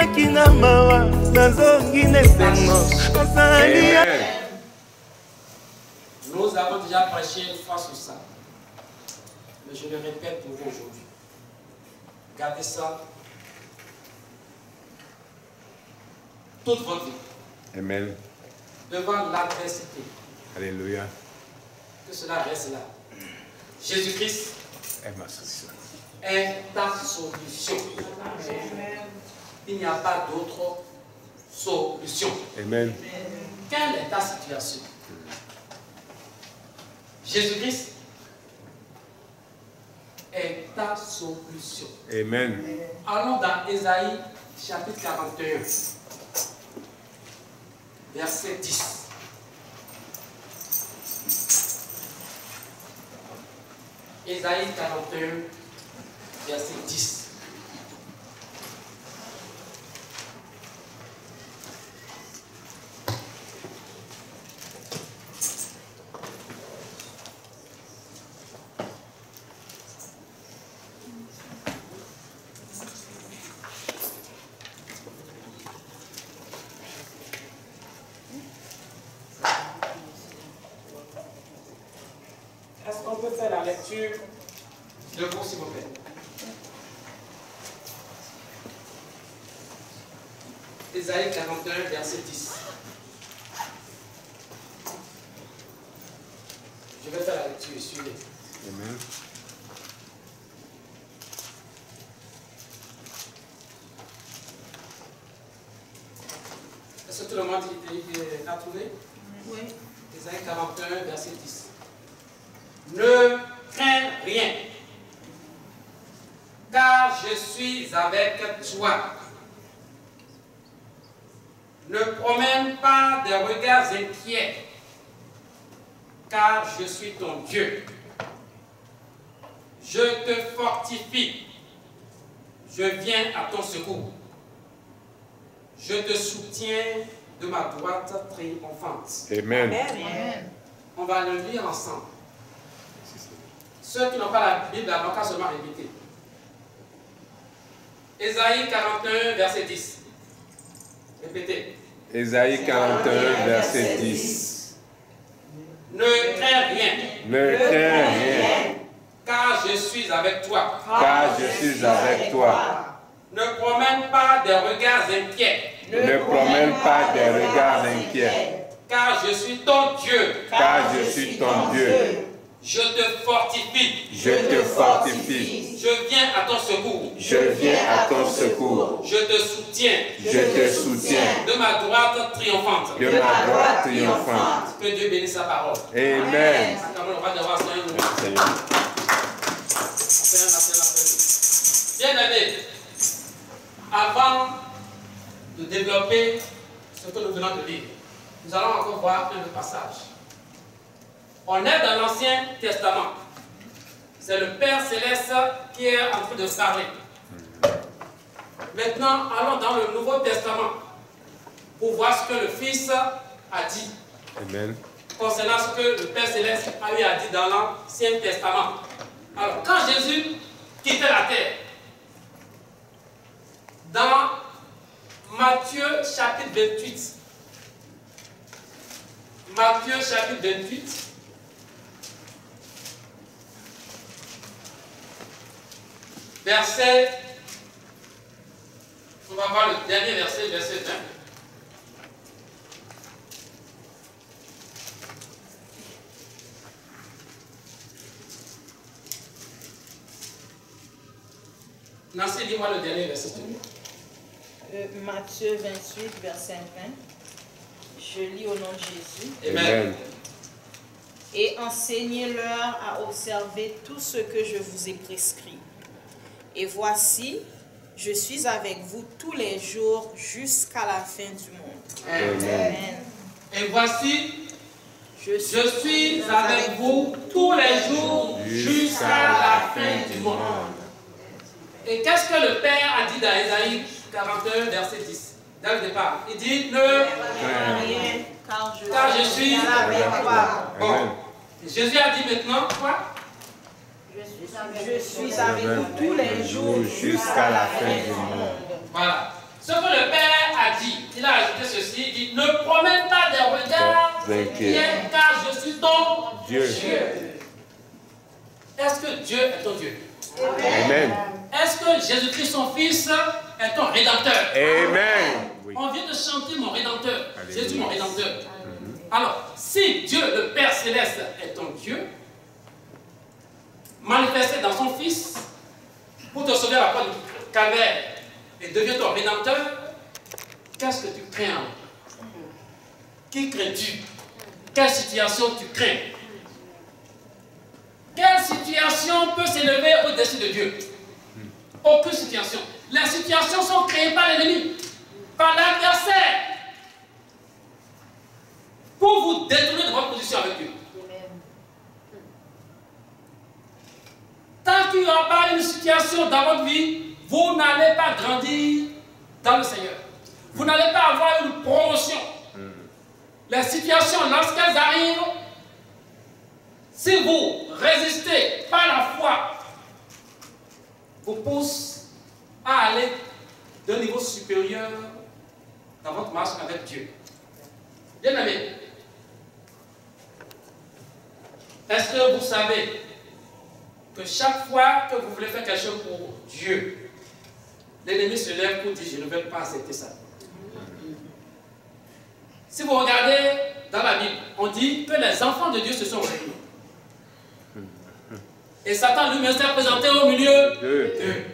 nasalaki na mawa nazongi na esengo nasali. Nous avons déjà prêché une fois sur ça, mais je le répète pour vous aujourd'hui. Gardez ça toute votre vie. Amen. Devant l'adversité. Alléluia. Que cela reste là. Jésus-Christ est ma solution. Est ta solution. Il n'y a pas d'autre solution. Amen. Quelle est ta situation? Jésus-Christ est ta solution. Amen. Allons dans Ésaïe chapitre 41, verset 10. Ésaïe 41, verset 10. Est-ce qu'on peut faire la lecture de vous, s'il vous plaît? Ésaïe 41, verset 10. Je vais faire la lecture, suivez. Amen. Est-ce que tout le monde a trouvé? Oui. Ésaïe 41, verset 10. Ne crains rien, car je suis avec toi. Ne promène pas des regards inquiets, car je suis ton Dieu. Je te fortifie, je viens à ton secours. Je te soutiens de ma droite triomphante. Amen. Amen. On va le lire ensemble. Ceux qui n'ont pas la Bible, n'ont qu'à seulement répéter. Ésaïe 41, verset 10. Répétez. Ésaïe 41, verset 10. Ne crains rien. Ne crains rien, Car je suis avec toi. car je suis avec toi. Ne promène pas des regards inquiets. Ne promène pas des regards inquiets, Car je suis ton Dieu. car je suis ton Dieu. Je te fortifie. Je te fortifie. Je viens à ton secours. Je viens à ton secours. Je te soutiens. Je te soutiens De ma droite triomphante. de ma droite triomphante. Que Dieu bénisse sa parole. Amen. On va devoir se réunir. Seigneur. Bien-aimés, avant de développer ce que nous venons de lire, nous allons encore voir un autre passage. On est dans l'Ancien Testament. C'est le Père Céleste qui est en train de parler. Maintenant, allons dans le Nouveau Testament pour voir ce que le Fils a dit. Amen. Concernant ce que le Père Céleste a eu à dire dans l'Ancien Testament. Alors, quand Jésus quittait la terre, dans Matthieu chapitre 28, Matthieu chapitre 28, verset, on va voir le dernier verset, verset 20. Nancy, dis-moi le dernier verset. Matthieu 28, verset 20. Je lis au nom de Jésus. Amen. Et enseignez-leur à observer tout ce que je vous ai prescrit. Et voici, je suis avec vous tous les jours jusqu'à la fin du monde. Amen. Et voici, je suis avec vous tous les jours jusqu'à la fin du monde. Et qu'est-ce que le Père a dit dans Ésaïe 41, verset 10? Dès le départ, il dit ne crains rien, car je suis avec toi. Bon. Jésus a dit maintenant quoi? Je suis avec vous tous les jours jusqu'à la fin du monde. Voilà. Ce que le Père a dit, il a ajouté ceci, il dit, ne promène pas des regards inquiets, car je suis ton Dieu. Est-ce que Dieu est ton Dieu? Amen. Est-ce que Jésus-Christ, son Fils, est ton Rédempteur? Amen. Oui. On vient de chanter mon Rédempteur. Alléluia. Jésus, mon Rédempteur. Alors, si Dieu, le Père Céleste, est ton Dieu, manifesté dans son Fils, pour te sauver à la croix du calvaire et devient ton Rédempteur, qu'est-ce que tu crains? Qui crains-tu? Quelle situation tu crains? Quelle situation peut s'élever au-dessus de Dieu? Aucune situation. Les situations sont créées par l'ennemi, par l'adversaire, pour vous détourner de votre position avec Dieu. Tant qu'il n'y aura pas une situation dans votre vie, vous n'allez pas grandir dans le Seigneur. Vous n'allez pas avoir une promotion. Les situations, lorsqu'elles arrivent, si vous résistez par la foi, vous poussent à aller d'un niveau supérieur dans votre marche avec Dieu. Bien aimé, est-ce que vous savez que chaque fois que vous voulez faire quelque chose pour Dieu, l'ennemi se lève pour dire, je ne vais pas accepter ça. Si vous regardez dans la Bible, on dit que les enfants de Dieu se sont réunis. Et Satan lui-même s'est présenté au milieu d'eux.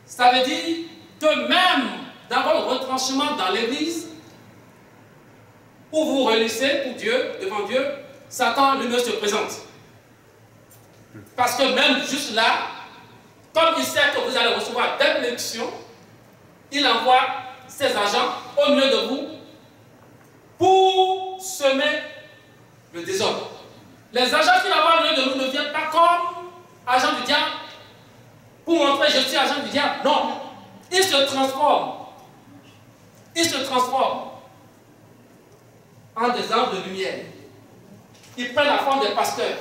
Ça veut dire que même dans votre retranchement dans l'église, où vous relissez pour Dieu, devant Dieu, Satan lui-même se présente. Parce que même juste là, comme il sait que vous allez recevoir des bénédictions, il envoie ses agents au milieu de vous pour semer le désordre. Les agents qu'il envoie au milieu de nous ne viennent pas comme agents du diable pour montrer je suis agent du diable. Non. Ils se transforment. Ils se transforment en des anges de lumière. Ils prennent la forme des pasteurs.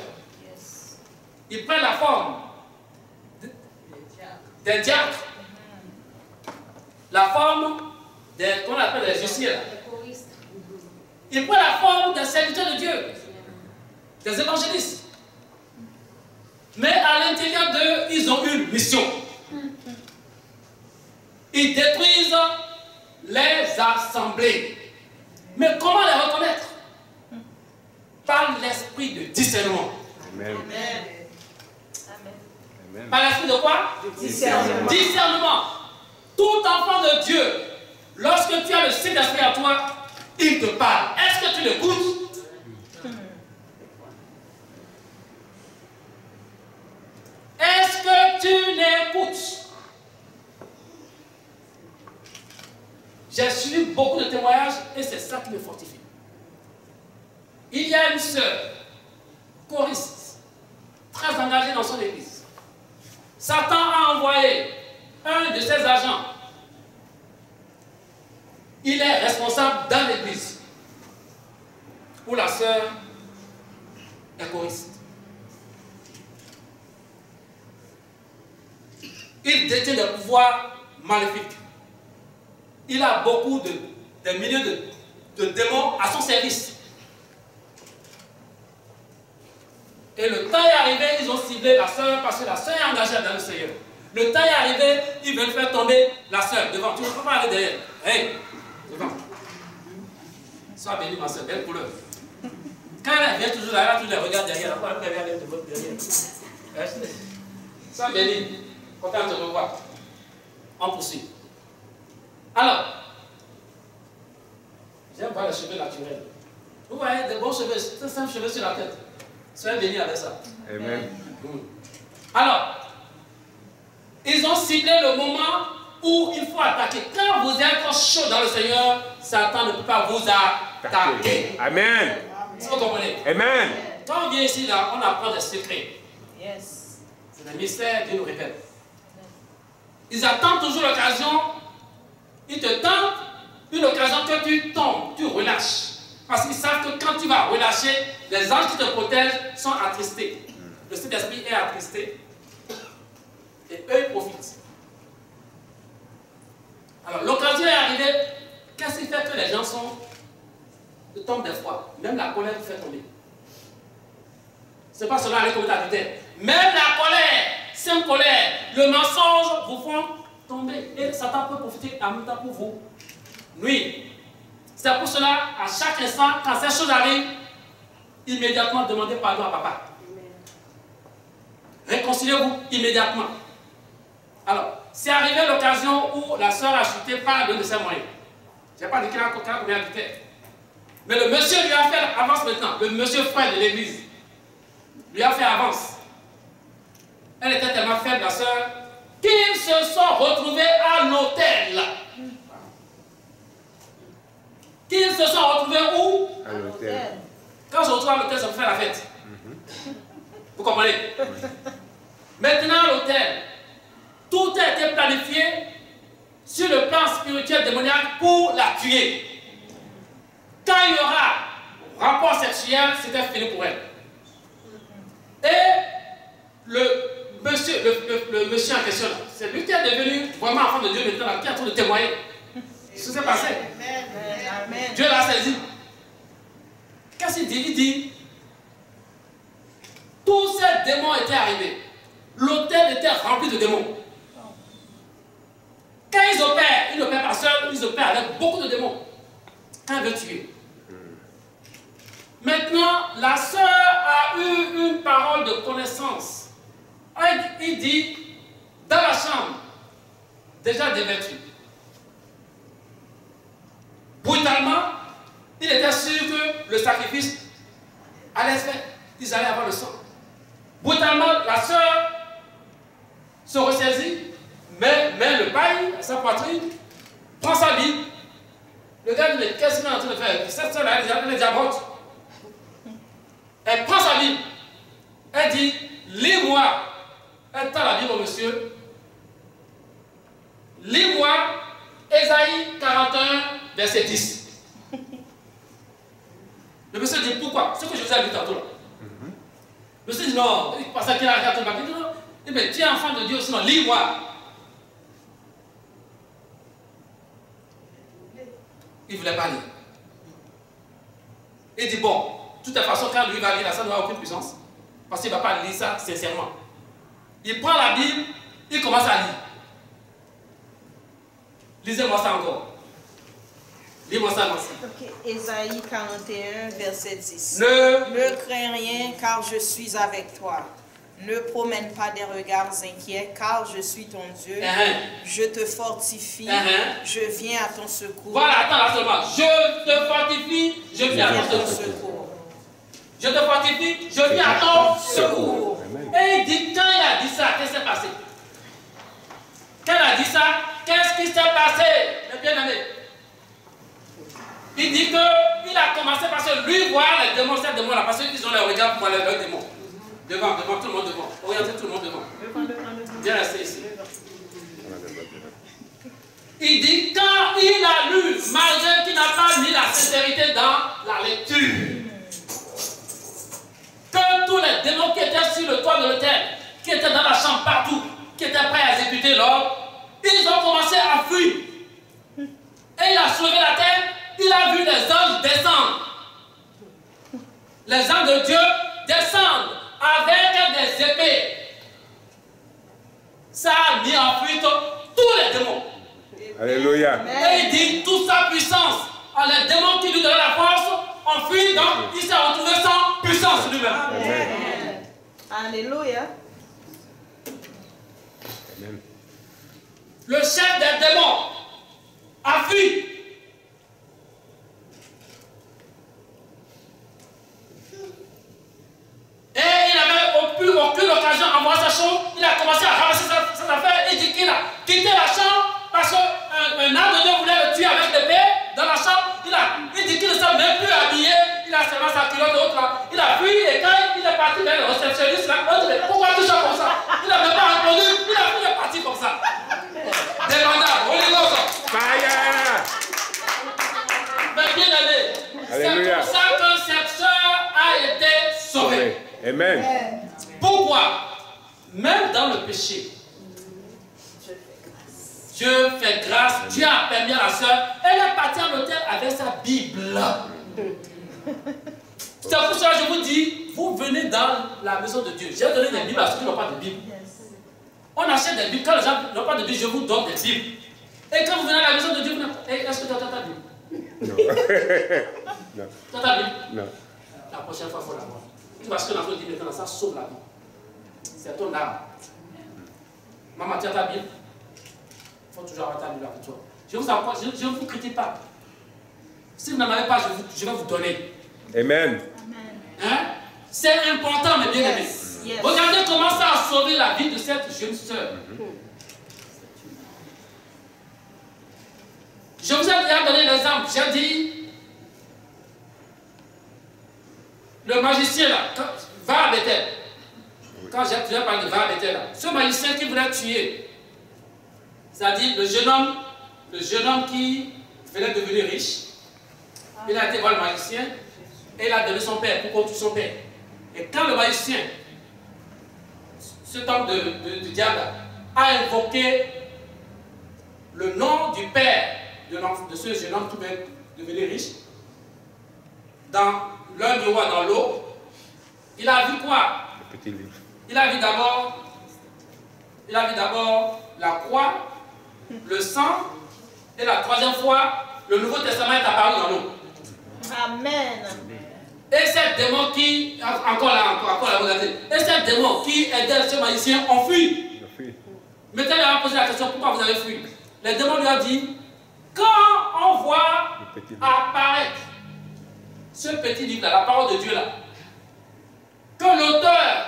Ils prennent la forme des diacres. La forme des, qu'on appelle les justiciers. Ils prennent la forme des serviteurs de Dieu, des évangélistes. Mais à l'intérieur d'eux, ils ont une mission. Ils détruisent les assemblées. Mais comment les reconnaître? Par l'esprit de discernement. Amen. Amen. Par l'esprit de quoi? Discernement. Discernement. Tout enfant de Dieu, lorsque tu as le Saint-Esprit à toi, il te parle. Est-ce que tu l'écoutes? Est-ce que tu l'écoutes? J'ai suivi beaucoup de témoignages et c'est ça qui me fortifie. Il y a une sœur, choriste, très engagée dans son église. Satan a envoyé un de ses agents. Il est responsable dans l'église où la sœur est choriste. Il détient des pouvoirs maléfiques. Il a beaucoup des milliers de démons à son service. Et le temps est arrivé, ils ont ciblé la sœur parce que la sœur est engagée dans le Seigneur. Le temps est arrivé, ils veulent faire tomber la sœur devant. Tu ne peux pas aller derrière. Hey, devant. Sois béni, ma sœur, belle couleur. Quand elle vient toujours là, tu les regardes derrière. Après, elle regarde derrière. Sois béni. Content de te revoir. On poursuit. Alors, j'aime voir les cheveux naturels. Vous voyez, des bons cheveux, c'est simple cheveux sur la tête. Soyez bénis avec ça. Amen. Alors, ils ont ciblé le moment où il faut attaquer. Quand vous êtes chaud dans le Seigneur, Satan ne peut pas vous attaquer. Amen. Est-ce que vous comprenez? Amen. Quand on vient ici, là, on apprend des secrets. Yes. C'est des mystères, Dieu nous répète. Ils attendent toujours l'occasion. Ils te tentent une occasion que tu tombes, tu relâches. Parce qu'ils savent que quand tu vas relâcher, les anges qui te protègent sont attristés. Le Saint-Esprit est attristé. Et eux, ils profitent. Alors, que les gens tombent des fois. Même la colère vous fait tomber. Ce n'est pas seulement aller comme d'adultère. Même la colère, simple colère, le mensonge vous font tomber. Et Satan peut profiter en même temps pour vous. Oui. C'est pour cela, à chaque instant, quand ces choses arrivent, immédiatement demandez pardon à papa. Réconciliez-vous immédiatement. Alors, c'est arrivé l'occasion où la soeur a chuté par l'un de ses moyens. Je n'ai pas dit qu'il a combien d'adultère. Mais le monsieur lui a fait avance maintenant. Le monsieur frère de l'église lui a fait avance. Elle était tellement faible, la soeur, qu'ils se sont retrouvés à l'hôtel. Qu'ils se sont retrouvés où? À l'hôtel. Quand on se retrouve à l'hôtel, ça me fait la fête. Vous comprenez? Maintenant, à l'hôtel, tout a été planifié sur le plan spirituel démoniaque pour la tuer. Quand il y aura rapport sexuel, c'était fini pour elle. Et le monsieur en question, c'est lui qui est devenu vraiment enfant de Dieu maintenant, qui a tout de témoigner. Ce qui s'est passé. Amen. Dieu l'a saisi. Qu'est-ce qu'il dit? Il dit, tous ces démons étaient arrivés. L'hôtel était rempli de démons. Quand ils n'opèrent pas seuls, ils opèrent avec beaucoup de démons. Quand ils veulent tuer. Maintenant, la sœur a eu une parole de connaissance. Il dit, dans la chambre, déjà dévêtue. Brutalement, il était sûr que le sacrifice allait se faire. Ils allaient avoir le sang. Brutalement, la sœur se ressaisit, met le paille à sa poitrine, prend sa Bible. Le gars dit, qu'est-ce qu'il est en train de faire? Cette sœur-là, elle est diabrote. Elle prend sa Bible. Elle dit, lis-moi. Elle tend la Bible au monsieur. Lis-moi Ésaïe 41, verset 10. Le monsieur dit, pourquoi? Ce que je vous ai dit tantôt là. Le monsieur dit, non, parce qu'il a regardé le papier. Non, mais tu es enfant de Dieu, sinon lis-moi. Il ne voulait pas lire. Il dit, bon, de toute façon, quand lui va lire, ça n'aura aucune puissance. Parce qu'il ne va pas lire ça sincèrement. Il prend la Bible, il commence à lire. Lisez-moi ça encore. Lis-moi ça, Nancy. Ok, Ésaïe 41, verset 10. Ne crains rien, car je suis avec toi. Ne promène pas des regards inquiets, car je suis ton Dieu. Je te fortifie, je viens à ton secours. Voilà, attends là seulement. Je te fortifie, je viens à ton secours. Je te fortifie, je viens à ton secours. Et il dit, quand il a dit ça, qu'est-ce qui s'est passé? Quand il a dit ça, qu'est-ce qui s'est passé? Le bien-aimé. Il dit qu'il a commencé parce que lui voir les démons, ces démons-là, parce qu'ils ont les regards pour voir les démons. Devant, tout le monde devant. Orientez tout le monde devant. Viens rester ici. Il dit, quand il a lu, malgré qu'il n'a pas mis la sincérité dans la lecture, que tous les démons qui étaient sur le toit de l'hôtel, qui étaient dans la chambre partout, qui étaient prêts à exécuter l'ordre, ils ont commencé à fuir. Et il a soulevé la tête, il a vu les anges descendre. Les anges de Dieu descendent avec des épées. Ça a mis en fuite tous les démons. Alléluia. Et il dit toute sa puissance. Alors, les démons qui lui donnaient la force ont fui, donc il s'est retrouvé sans puissance lui-même. Amen. Alléluia. Amen. Le chef des démons a fui. Et il n'avait aucune occasion à voir sa chambre. Il a commencé à ramasser ses affaires. Il dit qu'il a quitté la chambre parce qu'un âme de Dieu voulait le tuer avec l'épée dans la chambre. Il dit qu'il ne s'est même plus habillé. Il a seulement sa culotte de haute là. Il a fui et quand il est parti vers le réceptionniste là, pourquoi tu chantes comme ça? Il n'a même pas répondu. Il est parti comme ça. Demandable. On y va. Fire. Mais bien allé. C'est pour ça que cette soeur a été sauvée. Amen. Pourquoi? Même dans le péché, Dieu fait grâce, Dieu a permis à la soeur, elle est partie à l'hôtel avec sa Bible. C'est pour ça que je vous dis, vous venez dans la maison de Dieu. J'ai donné des Bibles à ceux qui n'ont pas de Bible. On achète des Bibles, quand les gens n'ont pas de Bible, je vous donne des Bibles. Et quand vous venez à la maison de Dieu, vous dites, est-ce que tu as ta Bible? Non. Non. Tu as ta Bible? Non. La prochaine fois, il faut l'avoir. Parce que l'enfant dit maintenant, ça sauve la vie. C'est ton âme. Maman, tu as ta Bible? Il faut toujours avoir ta Bible avec toi. Je ne vous critique pas. Si vous n'en avez pas, je vais vous donner. Amen. Hein? C'est important, mes bien-aimés. Yes. Regardez comment ça a sauvé la vie de cette jeune sœur. Je vous ai déjà donné l'exemple. J'ai dit, le magicien là, va à Bethel. Quand j'ai parlé de va à Bethel là, ce magicien qui voulait tuer, c'est-à-dire le jeune homme qui venait devenir riche, il a été voir le magicien et il a donné son père pour qu'on tue son père. Et quand le magicien, cet homme de diable, a invoqué le nom du père de ce jeune homme qui veut devenir riche, dans l'un miroir dans l'eau, il a vu quoi? Le petit livre. Il a vu d'abord la croix, le sang, et la troisième fois, le Nouveau Testament est apparu dans l'eau. Amen. Et ces démons qui, encore là, regardez, et ces démons qui aidaient ce magicien ont fui. Maintenant, il a posé la question, pourquoi vous avez fui? Les démons lui ont dit, quand on voit apparaître ce petit livre-là, la parole de Dieu là, que l'auteur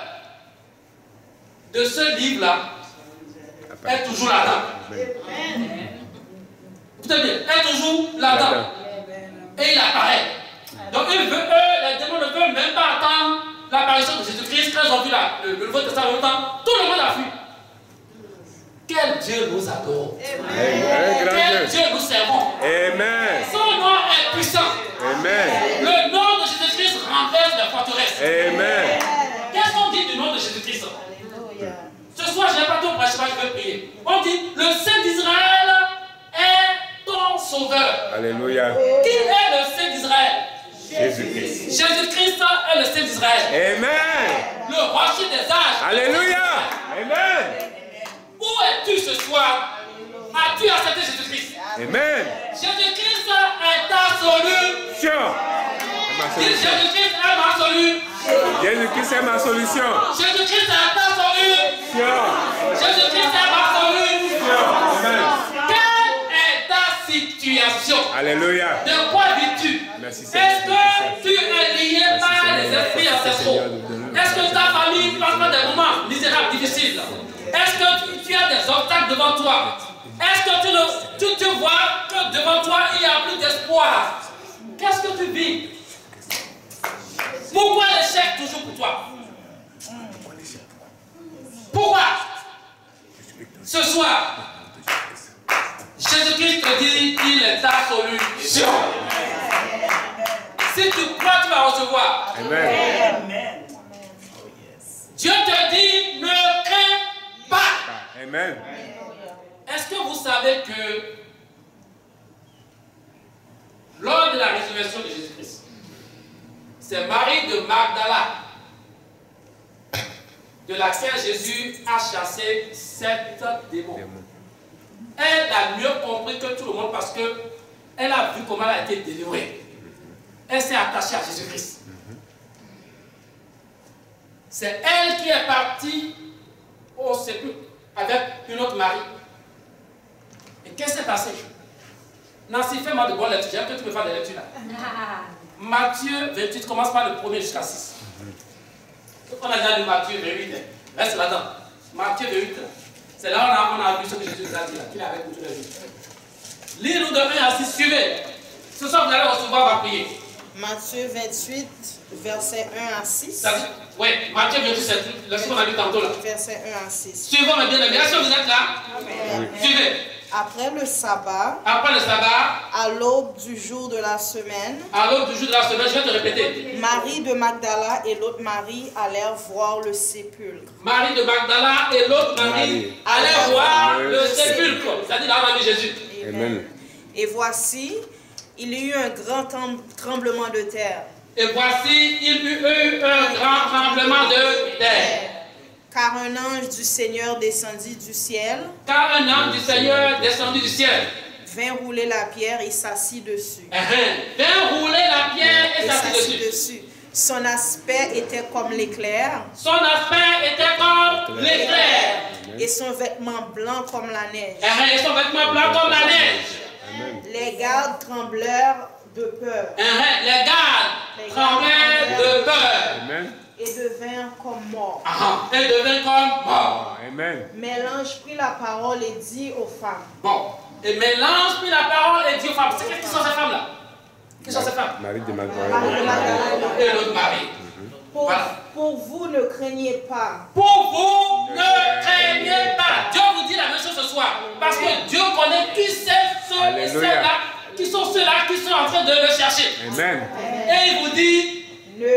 de ce livre-là est toujours là-dedans. Écoutez bien, est toujours là-dedans. Et il apparaît. Donc eux, les démons ne veulent même pas attendre l'apparition de Jésus-Christ. Quand ils ont vu le Nouveau Testament, tout le monde a fui. Quel Dieu nous adore. Quel Dieu nous servons. Amen. Son nom est puissant. Amen. Le nom de Jésus-Christ renverse les forteresses. Amen. Qu'est-ce qu'on dit du nom de Jésus-Christ? Ce soir, je n'ai pas tout prêché, je vais prier. On dit, le Saint d'Israël est ton sauveur. Alléluia. Qui est le Saint d'Israël? Jésus-Christ. Jésus-Christ est le Saint d'Israël. Amen. Le rocher des âges. Alléluia. Amen. Où es-tu ce soir? As-tu accepté Jésus-Christ? Amen. Jésus-Christ est ta solution. Dis Jésus-Christ est ma solution. Jésus-Christ est ma solution. Jésus-Christ est ta solution. Jésus-Christ est ma solution. Amen. Quelle est ta situation? Alléluia. De quoi vis-tu? Est-ce que tu es lié par les esprits ancestraux? Est-ce que ta famille passe par des moments misérables, difficiles? Est-ce que tu as des obstacles devant toi? Est-ce que tu vois que devant toi il n'y a plus d'espoir? Qu'est-ce que tu vis? Pourquoi l'échec toujours pour toi? Pourquoi? Ce soir, Jésus-Christ te dit qu'il est ta solution. Si tu crois, tu vas recevoir. Amen. Dieu te dit, ne crains pas. Amen. Est-ce que vous savez que lors de la résurrection de Jésus-Christ, c'est Marie de Magdala de laquelle Jésus a chassé 7 démons. Elle a mieux compris que tout le monde parce qu'elle a vu comment elle a été délivrée. Elle s'est attachée à Jésus-Christ. C'est elle qui est partie au sépulcre avec une autre Marie. Et qu'est-ce qui s'est passé? Nancy, fais-moi de bonnes lectures. J'aime que tu me fasses des lectures là. Matthieu 28, commence par le 1er jusqu'à 6. On a déjà lu Matthieu 28. Reste là-dedans. Matthieu 28. C'est là où on a vu ce que Jésus a dit, qu'il avait pour tous les jours. Lis-nous de 1 à 6, suivez. Ce soir, vous allez recevoir, on va prier. Matthieu 28, verset 1 à 6. Oui, Matthieu 28, c'est ce qu'on a lu tantôt là. Verset 1 à 6. Suivons mes bien-aimés. Est-ce que vous êtes là? Amen. Suivez. Après le sabbat, Après le sabbat, À l'aube du jour de la semaine, à l'aube du jour de la semaine, je vais te répéter. Marie de Magdala et l'autre Marie allèrent voir le sépulcre. Marie de Magdala et l'autre Marie allaient voir le sépulcre. C'est-à-dire là, on a mis Jésus. Amen. Et voici, il y eut un grand tremblement de terre. Et voici, il y eut un grand tremblement de terre. Car un ange du Seigneur descendit du ciel. Car un ange du Seigneur descendit du ciel. Vint rouler la pierre et s'assit dessus. Vint rouler la pierre et s'assit dessus. Son aspect était comme l'éclair. Son aspect était comme l'éclair. Et son vêtement blanc comme la neige. Et son vêtement blanc comme la neige. Amen. Les gardes tremblèrent de peur. Les gardes tremblaient de peur. Amen. Et devinrent comme morts. Et devinrent comme morts. Amen. Mais l'ange prit la parole et dit aux femmes. Bon. Et mais l'ange prit la parole et dit aux femmes. C'est qui sont ces femmes-là? Qui sont ces femmes? Marie de Marie Magdala. de Magdala. Et l'autre Marie. Pour vous, ne craignez pas. Pour vous, ne craignez pas. Dieu vous dit la même chose ce soir. Parce que Dieu connaît qui c'est ceux et celles-là, qui sont ceux-là qui sont en train de le chercher. Amen. Et il vous dit,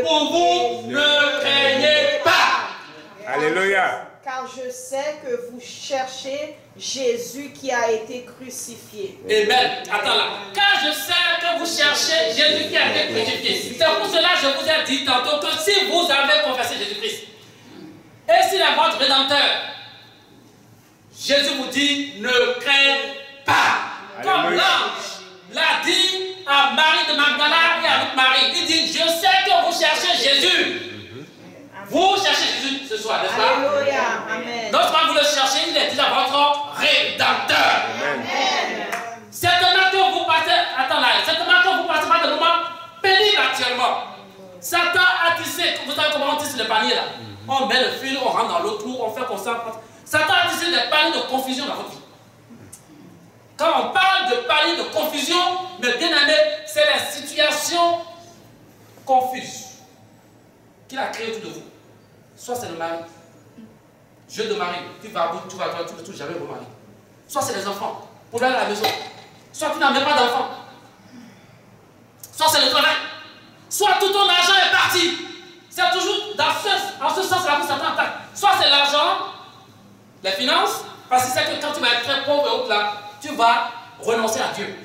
pour vous, ne craignez pas. Alléluia. Car je sais que vous cherchez Jésus qui a été crucifié. Amen. Attends là. Car je sais que vous cherchez Jésus qui a été crucifié. C'est pour cela que je vous ai dit tantôt que si vous avez confessé Jésus-Christ, et s'il est votre rédempteur, Jésus vous dit, ne craignez pas. Comme l'ange l'a dit à Marie de Magdala et à l'autre Marie. Il dit, je sais que vous cherchez Jésus. Vous cherchez Jésus ce soir, n'est-ce pas? Alléluia. Amen. Non seulement vous le cherchez, il est déjà votre rédempteur. Amen. Certainement que vous passez, attends là, certainement que vous passez par des moments pénibles actuellement. Satan a tissé, vous savez comment on tisse le panier là? On met le fil, on rentre dans le trou, on fait comme ça. Satan a tissé des paniers de confusion dans votre vie. Quand on parle de panier de confusion, mais bien aimé, c'est la situation confuse qu'il a créée autour de vous. Soit c'est le mari, jeu de mari, tu vas à bout, tu ne touches jamais au mari. Soit c'est les enfants, problème à la maison. Soit tu n'as même pas d'enfants. Soit c'est le travail. Soit tout ton argent est parti. C'est toujours en ce sens-là que Satan attaque. Soit c'est l'argent, les finances, parce que c'est que quand tu vas être très pauvre et autres là, tu vas renoncer à Dieu.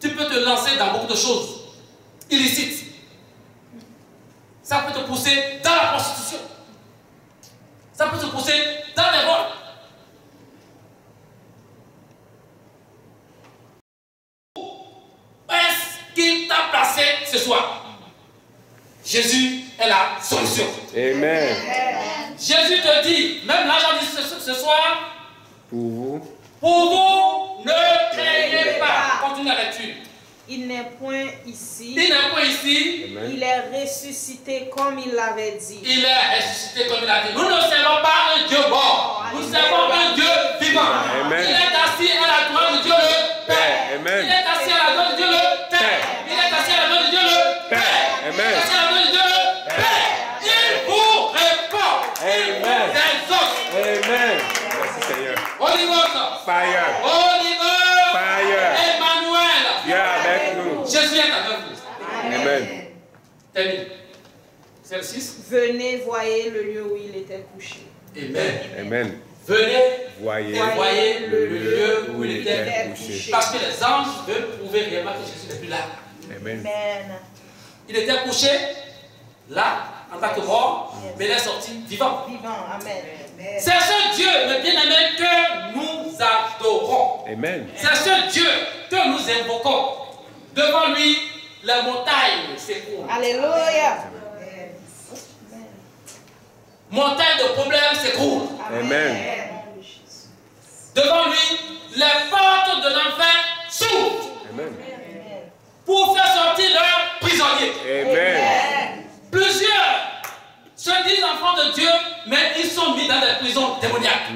Tu peux te lancer dans beaucoup de choses illicites. Ça peut te pousser dans la prostitution. Ça peut te pousser dans les vols. Est-ce qu'il t'a placé ce soir? Jésus est la solution. Amen. Jésus te dit, même là j'en dis ce soir, Pour vous, ne craignez pas. Continue la lecture. Il n'est point ici. Il n'est pas ici. Amen. Il est ressuscité comme il l'avait dit. Il est ressuscité comme il a dit. Nous ne servons pas un Dieu mort. Nous servons un Dieu vivant. Amen. Il est assis à la droite de Dieu le Père. Amen. Il est assis à la droite de Dieu le Père. Il est assis à la droite de Dieu le Père. Amen. Il est assis à la droite de Dieu le Père. Il vous répond. Amen. Des os. Amen. Merci Seigneur. Holy Ghost. Fire. Holy Ghost. Fire. Emmanuel. Dieu avec nous. Jésus est avec vous. Amen. Termine. C'est le 6. Venez, voyez le lieu où il était couché. Amen. Amen. Venez Voyez et voyez le lieu où il était couché. Parce que les anges veulent prouver réellement que Jésus n'est plus là. Amen. Amen. Il était couché là, en tant que mort, mais il est sorti vivant. Vivant. Amen. C'est ce Dieu, le bien-aimé, que nous adorons. Amen. C'est ce Dieu que nous invoquons. Devant lui, les montagnes s'écroulent. Alléluia. Montagnes de problèmes s'écroulent. Amen. Devant lui, les portes de l'enfer s'ouvrent Amen. pour faire sortir leurs prisonniers. Amen. Plusieurs se disent enfants de Dieu, mais ils sont mis dans des prisons démoniaques.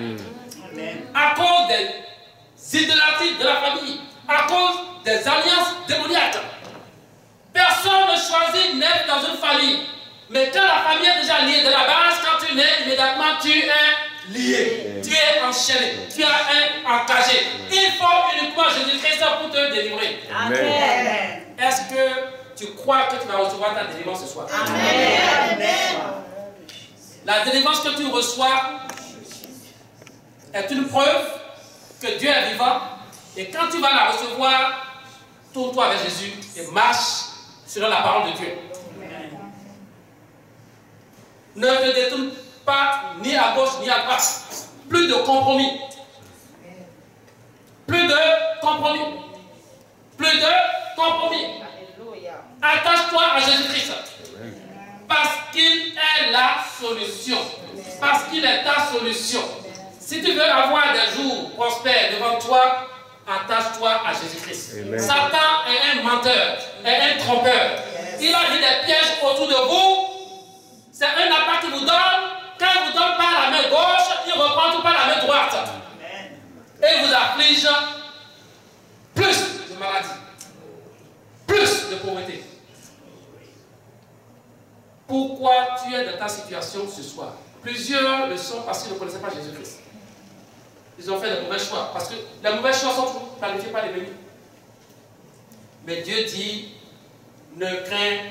À cause des idolâtries de la famille, à cause des alliances démoniaques. Personne ne choisit naître dans une famille. Mais quand la famille est déjà liée de la base, quand tu nais, immédiatement tu es lié, tu es enchaîné, tu as un encagé. Il faut uniquement Jésus-Christ pour te délivrer. Amen. Est-ce que tu crois que tu vas recevoir ta délivrance ce soir? Amen. La délivrance que tu reçois est une preuve que Dieu est vivant. Et quand tu vas la recevoir, tourne-toi avec Jésus et marche selon la parole de Dieu. Ne te détourne pas ni à gauche ni à droite. Plus de compromis. Plus de compromis. Plus de compromis. Attache-toi à Jésus-Christ. Parce qu'il est la solution. Parce qu'il est ta solution. Si tu veux avoir des jours prospères devant toi, attache-toi à Jésus-Christ. Satan est un menteur, est un trompeur. Il a mis des pièges autour de vous. C'est un appât qui vous donne. Quand il vous donne par la main gauche, il reprend tout par la main droite. Et vous afflige plus de maladies, plus de pauvreté. Pourquoi tu es dans ta situation ce soir? Plusieurs le sont parce qu'ils ne connaissaient pas Jésus-Christ. Ils ont fait de mauvais choix. Parce que les mauvais choix sont planifiés par l'ennemi. Mais Dieu dit, ne crains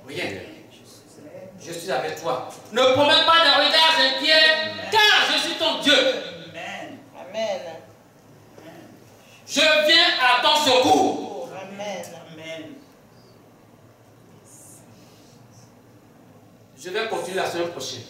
rien. Je suis avec toi. Ne promets pas de regards inquiets, car je suis ton Dieu. Amen. Je viens à ton secours. Amen. Je vais continuer la semaine prochaine.